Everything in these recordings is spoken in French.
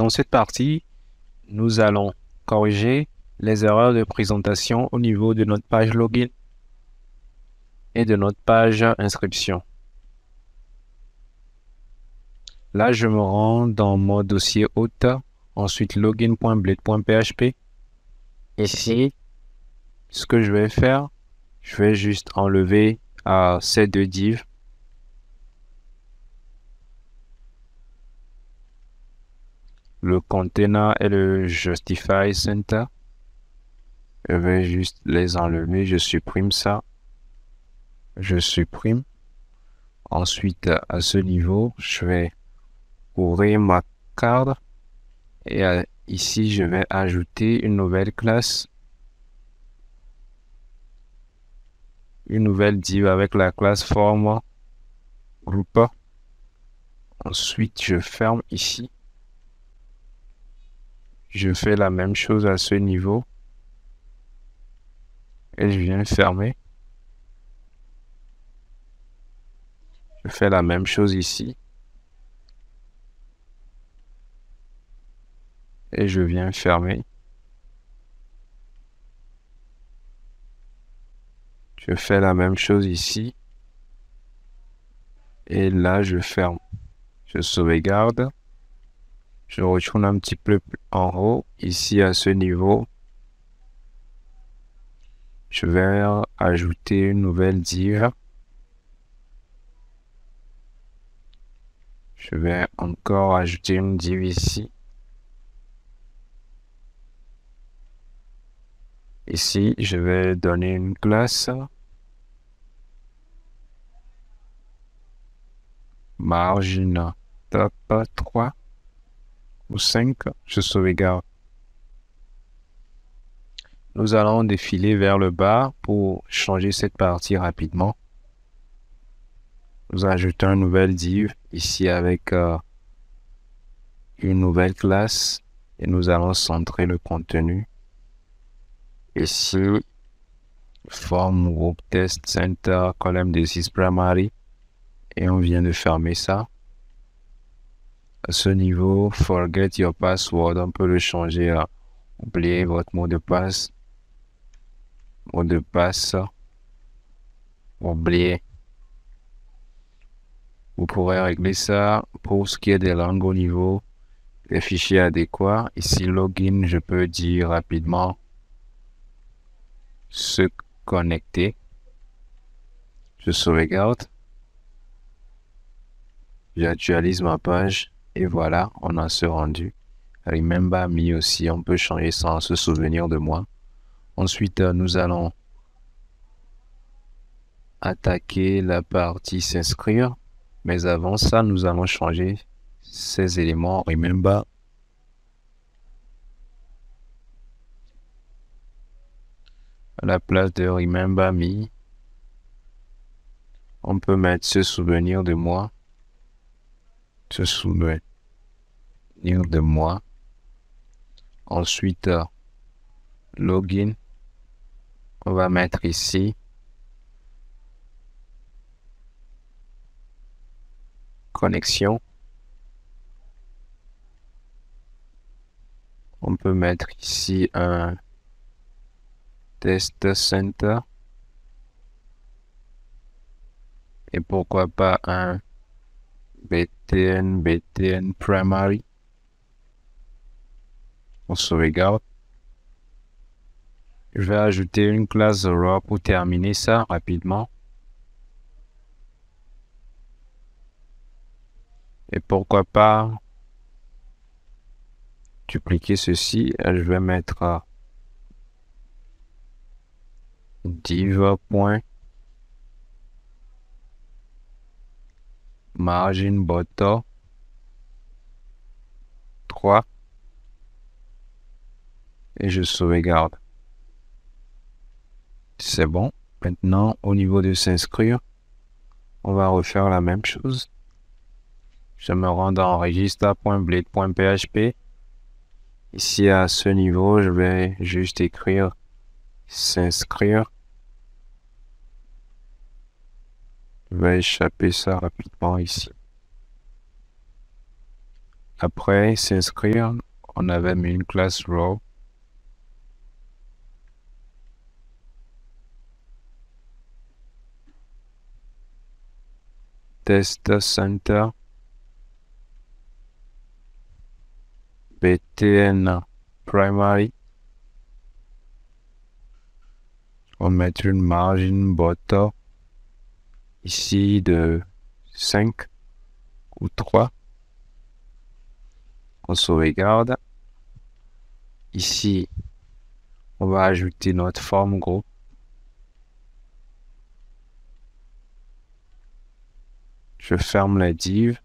dans cette partie, nous allons corriger les erreurs de présentation au niveau de notre page login et de notre page inscription. Là, je me rends dans mon dossier hôte, ensuite login.blade.php. Ici, ce que je vais faire, je vais juste enlever ces deux divs. Le container et le justify center. Je vais juste les enlever. Je supprime ça. Je supprime. Ensuite, à ce niveau, je vais ouvrir ma carte. Et ici, je vais ajouter une nouvelle classe. Une nouvelle div avec la classe form group. Ensuite, je ferme ici. Je fais la même chose à ce niveau. Et je viens fermer. Je fais la même chose ici. Et je viens fermer. Je fais la même chose ici. Et là, je ferme. Je sauvegarde. Je retourne un petit peu en haut. Ici, à ce niveau, je vais ajouter une nouvelle div. Je vais encore ajouter une div ici. Ici, je vais donner une classe. Margin top 3 ou 5. Je sauvegarde. Nous allons défiler vers le bas pour changer cette partie rapidement. Nous ajoutons une nouvelle div ici avec une nouvelle classe et nous allons centrer le contenu. Ici, form group test center column disease primary et on vient de fermer ça. À ce niveau, forget your password, on peut le changer à oublier votre mot de passe. Mot de passe, oublier. Vous pourrez régler ça pour ce qui est des langues au niveau des fichiers adéquats. Ici, login, je peux dire rapidement se connecter. Je sauvegarde. J'actualise ma page et voilà, on en s'est rendu. Remember me aussi, on peut changer sans se souvenir de moi. Ensuite, nous allons attaquer la partie s'inscrire. Mais avant ça, nous allons changer ces éléments. Remember. À la place de remember me, on peut mettre se souvenir de moi. Se souvenir de moi. Ensuite, login. On va mettre ici. Connexion. On peut mettre ici un test center. Et pourquoi pas un BTN primary. On sauvegarde. Je vais ajouter une classe raw pour terminer ça rapidement. Et pourquoi pas dupliquer ceci. Je vais mettre div.margin bottom 3 et je sauvegarde. C'est bon. Maintenant, au niveau de s'inscrire, on va refaire la même chose. Je me rends dans register.blade.php. Ici, à ce niveau, je vais juste écrire s'inscrire. Je vais échapper ça rapidement ici. Après s'inscrire, on avait mis une classe row. Test center. BTN primary. On va mettre une margin border ici de 5 ou 3. On sauvegarde. Ici, on va ajouter notre form group. Je ferme la div.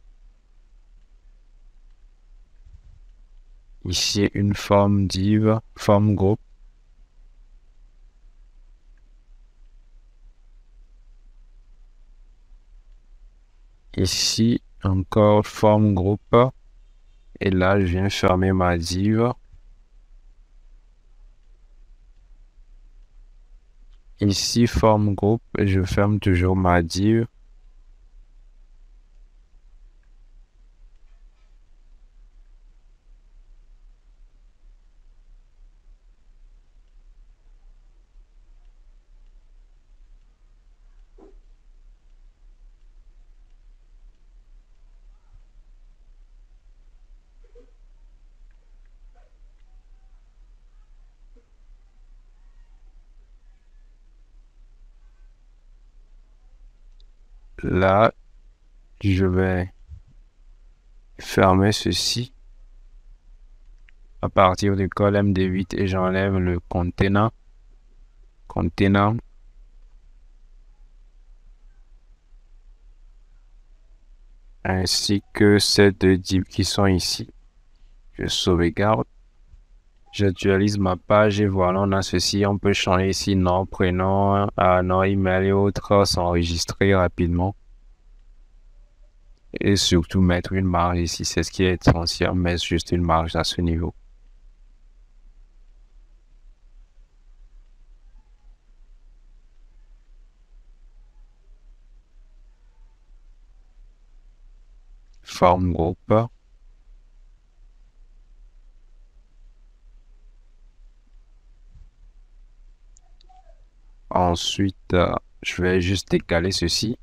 Ici, une form div, form group. Ici, encore form group. Et là, je viens fermer ma div. Ici, form group, et je ferme toujours ma div. Là, je vais fermer ceci à partir du colonne D8 et j'enlève le container ainsi que ces deux divs qui sont ici. Je sauvegarde. J'actualise ma page et voilà, on a ceci. On peut changer ici nom, prénom, nom, email et autres, s'enregistrer rapidement. Et surtout mettre une marge ici, c'est ce qui est essentiel, mais juste une marge à ce niveau. Form group. Ensuite, je vais juste décaler ceci.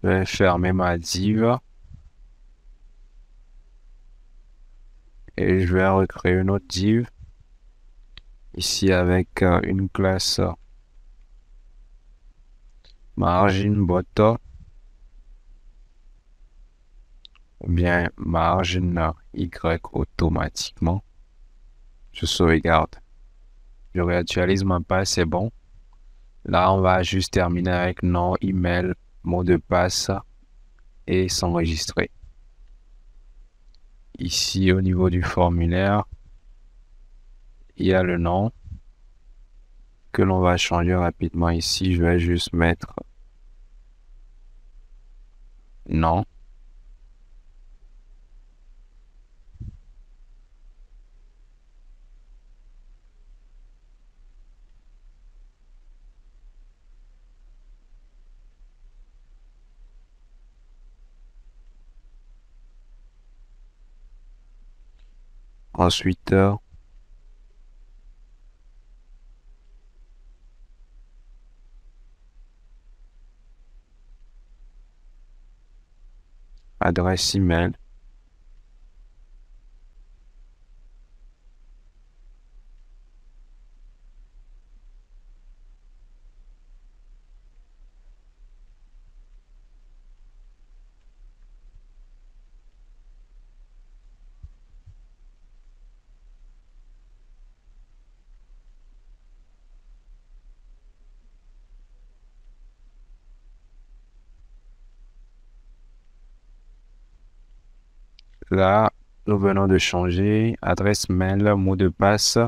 Je vais fermer ma div. Et je vais recréer une autre div. Ici avec une classe margin border. Ou bien margin Y automatiquement. Je sauvegarde. Je réactualise ma page, c'est bon. Là, on va juste terminer avec nom, email, mot de passe et s'enregistrer. Ici, au niveau du formulaire, il y a le nom que l'on va changer rapidement. Ici, je vais juste mettre nom. Ensuite, adresse email. Là, nous venons de changer adresse mail, mot de passe,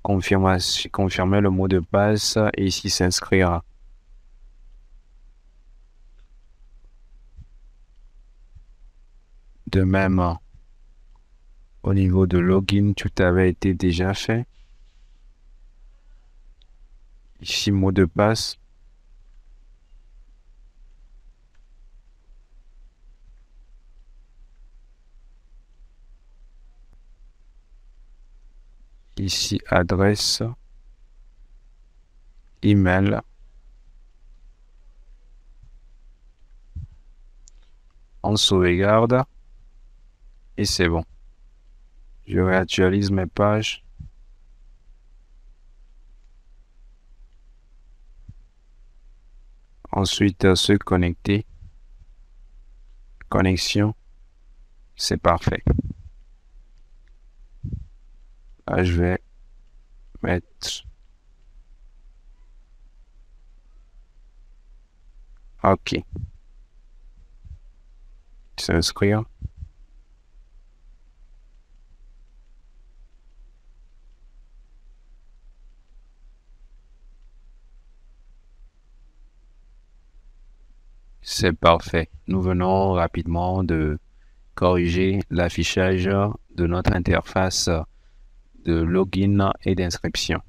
confirmer le mot de passe et ici s'inscrire. De même, au niveau de login, tout avait été déjà fait. Ici, mot de passe. Ici, adresse, email. On sauvegarde et c'est bon. Je réactualise mes pages. Ensuite, se connecter. Connexion. C'est parfait. Là, je vais mettre... OK. S'inscrire. C'est parfait. Nous venons rapidement de corriger l'affichage de notre interface de login et d'inscription.